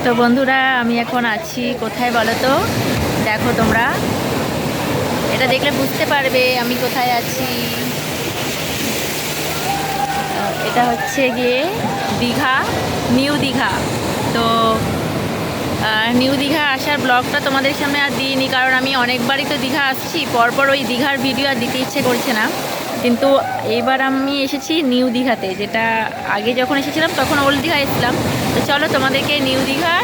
তো বন্ধুরা, আমি এখন আছি কোথায় বলো তো? দেখো তোমরা, এটা দেখলে বুঝতে পারবে আমি কোথায় আছি। এটা হচ্ছে গিয়ে দীঘা, নিউ দীঘা। তো নিউ দীঘা আসার ব্লগটা তোমাদের সামনে আর দিইনি, কারণ আমি অনেকবারই তো দীঘা আসছি, পরপর ওই দীঘার ভিডিও আর দিতে ইচ্ছে করছে না। কিন্তু এইবার আমি এসেছি নিউ দীঘাতে, যেটা আগে যখন এসেছিলাম তখন ওল্ড দীঘা এসেছিলাম। তো চলো তোমাদেরকে নিউ দীঘার,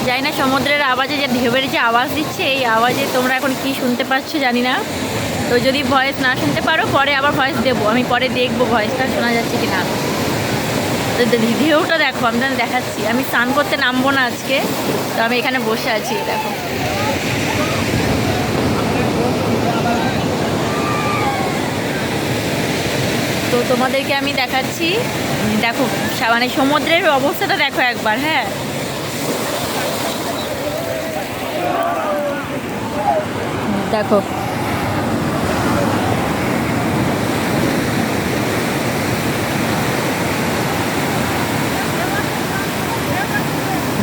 যাই না, সমুদ্রের আওয়াজে যে ঢেউয়ের যে আওয়াজ দিচ্ছে, এই আওয়াজে তোমরা এখন কি শুনতে পাচ্ছ জানি না। তো যদি ভয়েস না শুনতে পারো পরে আবার ভয়েস দেবো, আমি পরে দেখবো ভয়েসটা শোনা যাচ্ছে কি না। তো ঢেউটা দেখো, আমি দেখাচ্ছি। আমি স্নান করতে নামবো না আজকে, তো আমি এখানে বসে আছি, দেখো। তো তোমাদেরকে আমি দেখাচ্ছি, দেখো মানে সমুদ্রের অবস্থাটা দেখো একবার। হ্যাঁ, দেখো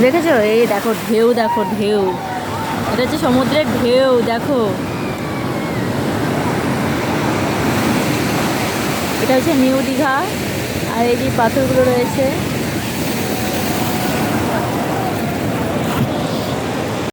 দেখেছো? এই দেখো ঢেউ, দেখো ঢেউ, এটা হচ্ছে সমুদ্রের ঢেউ, দেখো। এটা হচ্ছে নিউ দীঘা, আর এই যে পাথরগুলো রয়েছে।